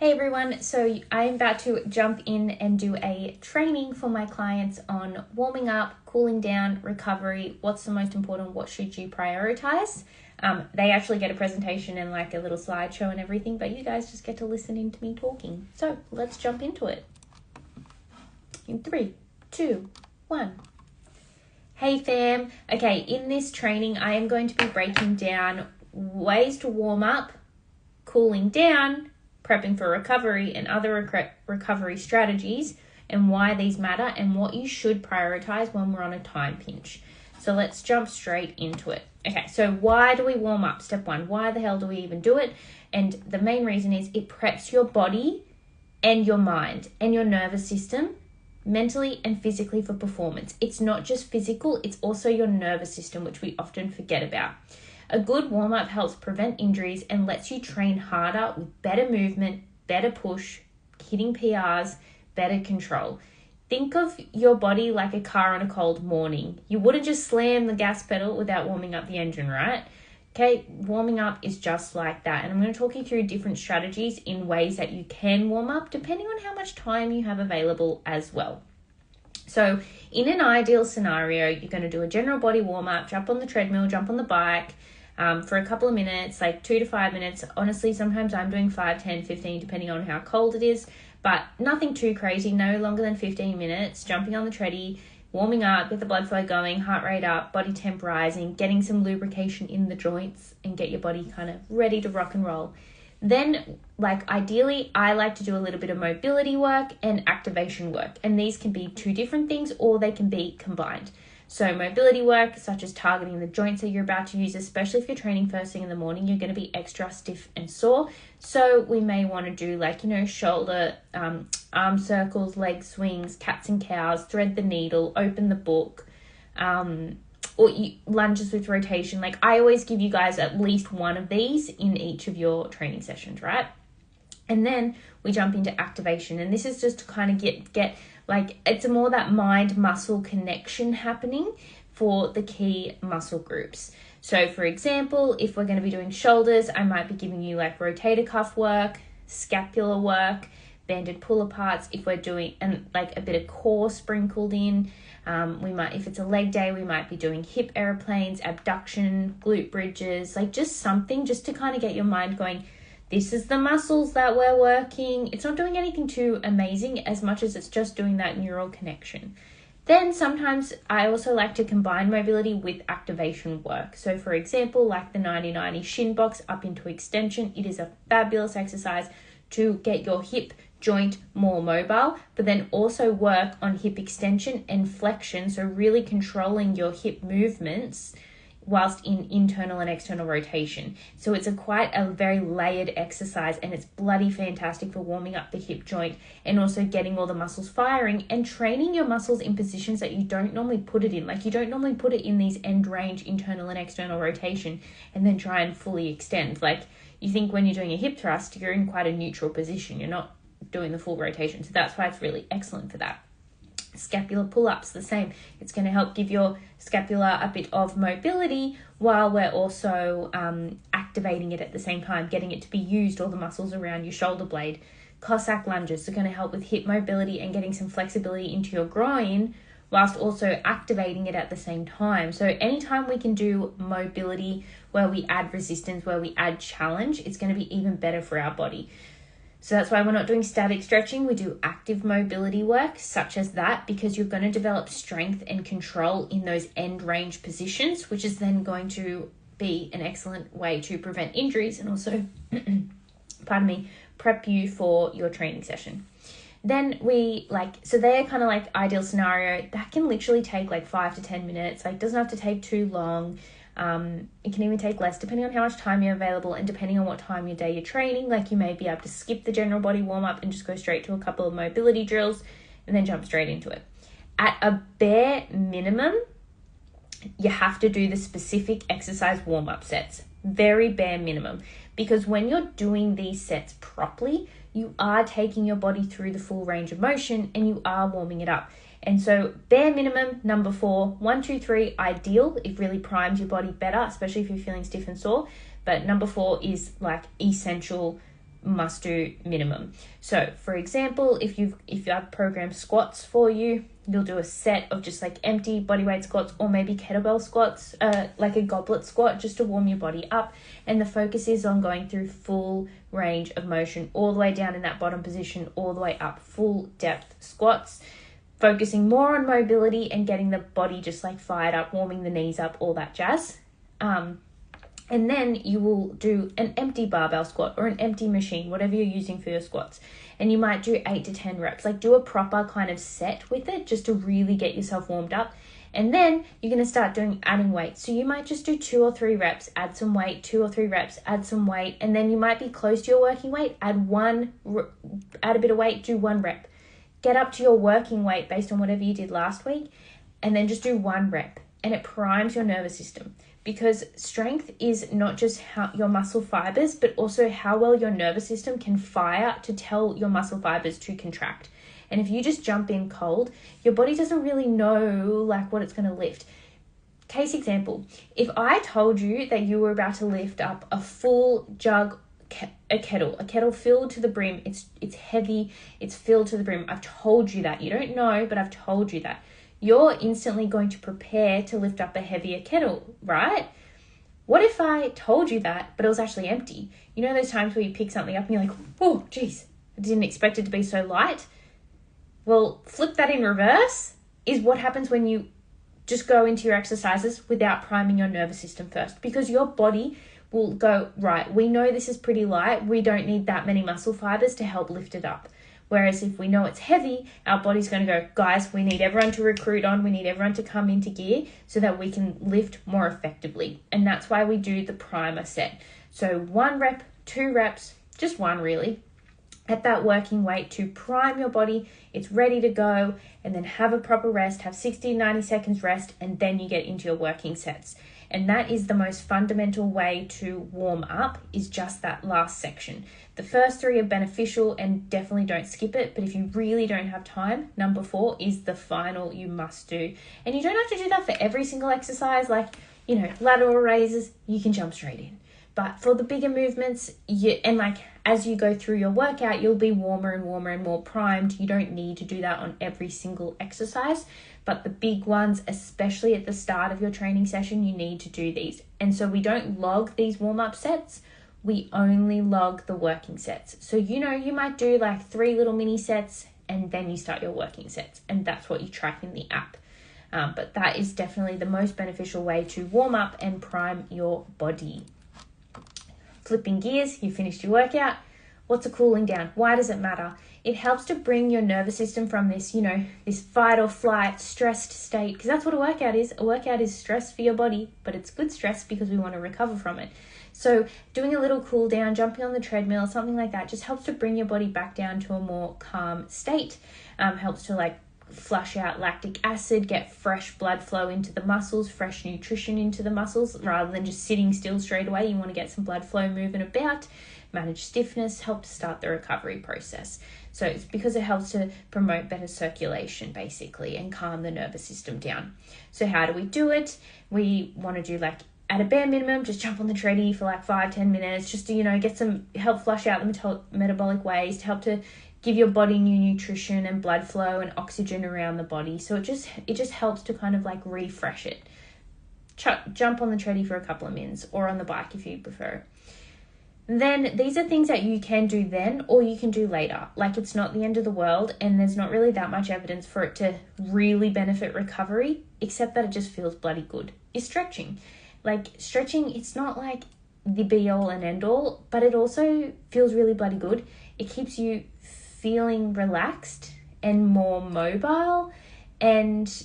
Hey everyone, so I'm about to jump in and do a training for my clients on warming up, cooling down, recovery, what's the most important, what should you prioritize. They actually get a presentation and like a little slideshow and everything, but you guys just get to listen in to me talking. So let's jump into it. In 3, 2, 1. Hey fam. Okay, in this training, I am going to be breaking down ways to warm up, cooling down, prepping for recovery and other recovery strategies and why these matter and what you should prioritize when we're on a time pinch. So let's jump straight into it. Okay, so why do we warm up? Step 1, why the hell do we even do it? And the main reason is it preps your body and your mind and your nervous system mentally and physically for performance. It's not just physical, it's also your nervous system, which we often forget about. A good warm-up helps prevent injuries and lets you train harder with better movement, better push, hitting PRs, better control. Think of your body like a car on a cold morning. You wouldn't just slam the gas pedal without warming up the engine, right? Okay, warming up is just like that. And I'm going to talk you through different strategies in ways that you can warm up depending on how much time you have available as well. So in an ideal scenario, you're going to do a general body warm-up, jump on the treadmill, jump on the bike, for a couple of minutes, like 2 to 5 minutes. Honestly, sometimes I'm doing 5, 10, 15, depending on how cold it is, but nothing too crazy, no longer than 15 minutes, jumping on the treadie, warming up, get the blood flow going, heart rate up, body temp rising, getting some lubrication in the joints and get your body kind of ready to rock and roll. Then, like ideally, I like to do a little bit of mobility work and activation work, and these can be two different things or they can be combined. So mobility work, such as targeting the joints that you're about to use, especially if you're training first thing in the morning, you're going to be extra stiff and sore. So we may want to do like, shoulder, arm circles, leg swings, cats and cows, thread the needle, open the book, or lunges with rotation. Like I always give you guys at least one of these in each of your training sessions, right? And then we jump into activation. And this is just to kind of get like, it's more that mind-muscle connection happening for the key muscle groups. So for example, if we're going to be doing shoulders, I might be giving you like rotator cuff work, scapular work, banded pull aparts. If we're doing like a bit of core sprinkled in, we might, if it's a leg day, we might be doing hip airplanes, abduction, glute bridges, like just something just to kind of get your mind going. This is the muscles that we're working. It's not doing anything too amazing as much as it's just doing that neural connection. Then sometimes I also like to combine mobility with activation work. So for example, like the 90-90 shin box up into extension, it is a fabulous exercise to get your hip joint more mobile, but then also work on hip extension and flexion. So really controlling your hip movements whilst in internal and external rotation. So it's quite a very layered exercise, and it's bloody fantastic for warming up the hip joint and also getting all the muscles firing and training your muscles in positions that you don't normally put it in. Like you don't normally put it in these end range internal and external rotation and then try and fully extend. Like you think when you're doing a hip thrust, you're in quite a neutral position. You're not doing the full rotation. So that's why it's really excellent for that. Scapular pull-ups, the same. It's going to help give your scapula a bit of mobility while we're also activating it at the same time, getting it to be used, all the muscles around your shoulder blade. Cossack lunges are going to help with hip mobility and getting some flexibility into your groin whilst also activating it at the same time. So anytime we can do mobility where we add resistance, where we add challenge, it's going to be even better for our body. So that's why we're not doing static stretching. We do active mobility work such as that, because you're going to develop strength and control in those end range positions, which is then going to be an excellent way to prevent injuries and also, prep you for your training session. Then so they're kind of like ideal scenario. That can literally take like 5 to 10 minutes. Like doesn't have to take too long. It can even take less depending on how much time you're available and depending on what time your day you're training. Like you may be able to skip the general body warm-up and just go straight to a couple of mobility drills and then jump straight into it. At a bare minimum, you have to do the specific exercise warm-up sets. Very bare minimum. Because when you're doing these sets properly, you are taking your body through the full range of motion and you are warming it up. And so bare minimum, number 4, 1, 2, 3, ideal. It really primes your body better, especially if you're feeling stiff and sore. But number 4 is like essential must do minimum. So for example, if I've programmed squats for you, you'll do a set of just like empty bodyweight squats, or maybe kettlebell squats, like a goblet squat, just to warm your body up. And the focus is on going through full range of motion, all the way down in that bottom position, all the way up, full depth squats, focusing more on mobility and getting the body just like fired up, warming the knees up, all that jazz. And then you will do an empty barbell squat or an empty machine, whatever you're using for your squats. And you might do 8 to 10 reps, like do a proper kind of set with it just to really get yourself warmed up. And then you're going to start adding weight. So you might just do 2 or 3 reps, add some weight, 2 or 3 reps, add some weight. And then you might be close to your working weight, add a bit of weight, do 1 rep. Get up to your working weight based on whatever you did last week, and then just do 1 rep. And it primes your nervous system. Because strength is not just how your muscle fibers, but also how well your nervous system can fire to tell your muscle fibers to contract. And if you just jump in cold, your body doesn't really know like what it's going to lift. Case example, if I told you that you were about to lift up a full jug, a kettle filled to the brim, it's heavy, it's filled to the brim. I've told you that. You don't know, but I've told you that. You're instantly going to prepare to lift up a heavier kettle, right? What if I told you that, but it was actually empty? You know those times where you pick something up and you're like, oh, geez, I didn't expect it to be so light? Well, flip that in reverse is what happens when you just go into your exercises without priming your nervous system first, because your body will go, right, we know this is pretty light. We don't need that many muscle fibers to help lift it up. Whereas if we know it's heavy, our body's going to go, guys, we need everyone to recruit on. We need everyone to come into gear so that we can lift more effectively. And that's why we do the primer set. So 1 rep, 2 reps, just 1 really, at that working weight to prime your body. It's ready to go, and then have a proper rest, have 60, 90 seconds rest, and then you get into your working sets. And that is the most fundamental way to warm up, is just that last section. The first 3 are beneficial and definitely don't skip it. But if you really don't have time, number 4 is the final you must do. And you don't have to do that for every single exercise. Like, lateral raises, you can jump straight in. But for the bigger movements, as you go through your workout, you'll be warmer and warmer and more primed. You don't need to do that on every single exercise. But the big ones, especially at the start of your training session, you need to do these. And so we don't log these warm-up sets. We only log the working sets. So, you might do like 3 little mini sets and then you start your working sets. And that's what you track in the app. But that is definitely the most beneficial way to warm up and prime your body. Flipping gears, you finished your workout. What's a cooling down? Why does it matter? It helps to bring your nervous system from this, this fight or flight, stressed state, because that's what a workout is. A workout is stress for your body, but it's good stress because we want to recover from it. So doing a little cool down, jumping on the treadmill, something like that, just helps to bring your body back down to a more calm state. Helps to flush out lactic acid, get fresh blood flow into the muscles, fresh nutrition into the muscles, rather than just sitting still straight away. You want to get some blood flow moving about, manage stiffness, help to start the recovery process. So it's because it helps to promote better circulation basically and calm the nervous system down. So how do we do it? We want to do at a bare minimum, just jump on the treadie for 5-10 minutes, just to, get some help flush out the metabolic waste, to help to give your body new nutrition and blood flow and oxygen around the body. So it just helps to kind of refresh it. Jump on the treadie for a couple of minutes, or on the bike if you prefer. Then these are things that you can do then, or you can do later. It's not the end of the world, and there's not really that much evidence for it to really benefit recovery, except that it just feels bloody good, is stretching. Stretching, it's not the be all and end all, but it also feels really bloody good. It keeps you feeling relaxed and more mobile, and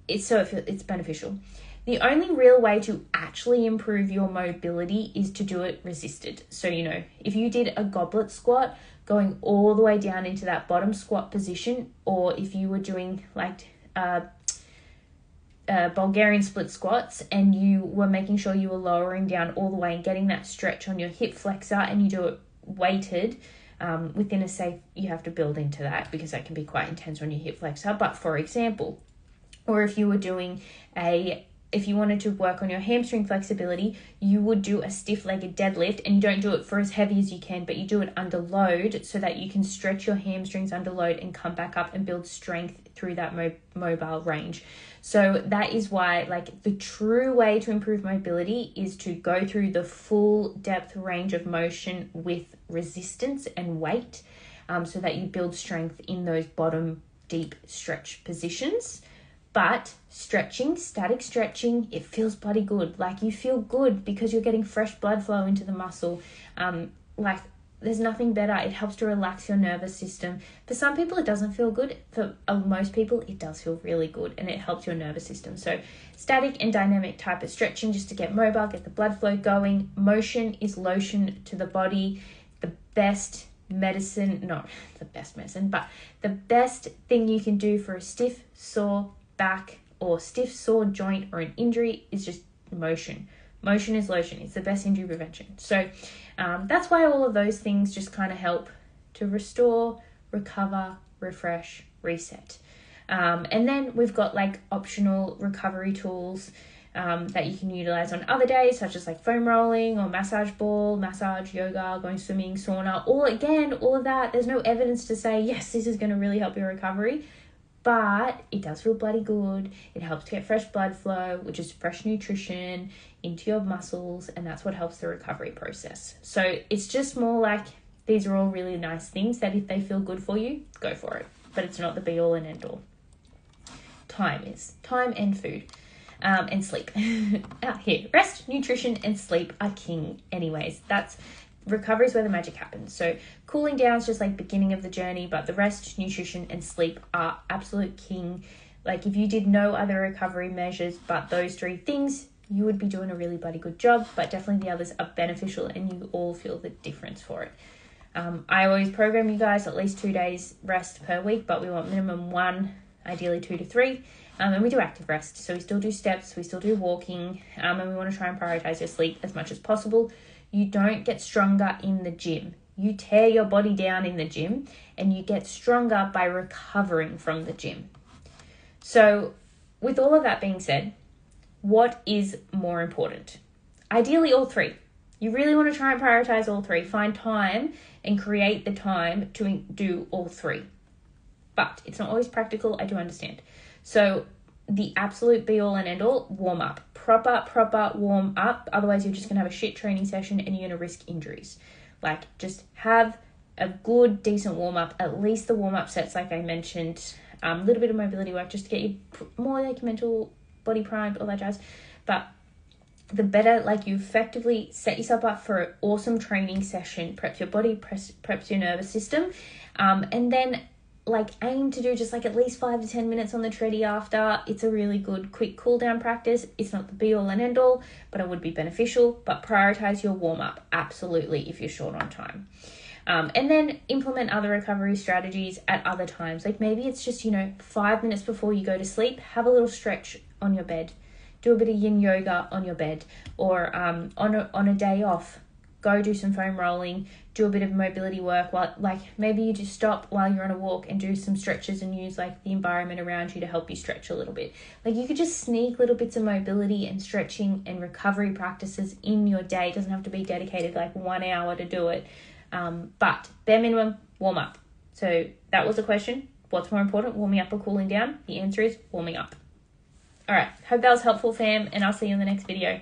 it's beneficial. The only real way to actually improve your mobility is to do it resisted. So, if you did a goblet squat, going all the way down into that bottom squat position, or if you were doing Bulgarian split squats and you were making sure you were lowering down all the way and getting that stretch on your hip flexor, and you do it weighted, within a safe, you have to build into that because that can be quite intense on your hip flexor. But for example, or if you were doing a if you wanted to work on your hamstring flexibility, you would do a stiff-legged deadlift, and you don't do it for as heavy as you can, but you do it under load so that you can stretch your hamstrings under load and come back up and build strength through that mobile range. So that is why, like, the true way to improve mobility is to go through the full depth range of motion with resistance and weight, so that you build strength in those bottom deep stretch positions. But stretching, static stretching, it feels bloody good. Like, you feel good because you're getting fresh blood flow into the muscle. Like, there's nothing better. It helps to relax your nervous system. For some people, it doesn't feel good. For most people, it does feel really good, and it helps your nervous system. So static and dynamic type of stretching, just to get mobile, get the blood flow going. Motion is lotion to the body. The best medicine, not the best medicine, but the best thing you can do for a stiff, sore back or stiff, sore joint or an injury is just motion. Motion is lotion. It's the best injury prevention. So that's why all of those things just kind of help to restore, recover, refresh, reset. And then we've got like optional recovery tools that you can utilize on other days, such as like foam rolling or massage ball, massage, yoga, going swimming, sauna. All of that, there's no evidence to say, yes, this is going to really help your recovery. But it does feel bloody good. It helps to get fresh blood flow, which is fresh nutrition into your muscles, and that's what helps the recovery process. So it's just more like, these are all really nice things that if they feel good for you, go for it. But it's not the be all and end all. Time and food. And sleep. Out here, rest, nutrition, and sleep are king anyways. Recovery is where the magic happens. So cooling down is just like beginning of the journey, but the rest, nutrition, and sleep are absolute king. Like, if you did no other recovery measures but those three things, you would be doing a really bloody good job, but definitely the others are beneficial and you all feel the difference for it. I always program you guys at least 2 days rest per week, but we want minimum 1, ideally 2 to 3. And we do active rest. So we still do steps, we still do walking, and we want to try and prioritize your sleep as much as possible. You don't get stronger in the gym. You tear your body down in the gym, and you get stronger by recovering from the gym. So with all of that being said, what is more important? Ideally, all three. You really want to try and prioritize all three. Find time and create the time to do all three. But it's not always practical, I do understand. So the absolute be all and end all, warm up. Proper warm up. Otherwise, you're just going to have a shit training session and you're going to risk injuries. Like, just have a good, decent warm up. At least the warm up sets, like I mentioned. A little bit of mobility work just to get you more like mental body primed, all that jazz. But the better, like, you effectively set yourself up for an awesome training session, preps your body, preps your nervous system, and then like aim to do just like at least 5 to 10 minutes on the treadie after. It's a really good quick cool down practice. It's not the be all and end all, but it would be beneficial. But prioritize your warm up, absolutely, if you're short on time. And then implement other recovery strategies at other times. Like, maybe it's just, 5 minutes before you go to sleep, have a little stretch on your bed. Do a bit of yin yoga on your bed, or on a day off, go do some foam rolling, do a bit of mobility work, while, like, maybe you just stop while you're on a walk and do some stretches and use like the environment around you to help you stretch a little bit. Like, you could just sneak little bits of mobility and stretching and recovery practices in your day. It doesn't have to be dedicated like 1 hour to do it. But bare minimum, warm up. So that was the question. What's more important, warming up or cooling down? The answer is warming up. All right. Hope that was helpful, fam, and I'll see you in the next video.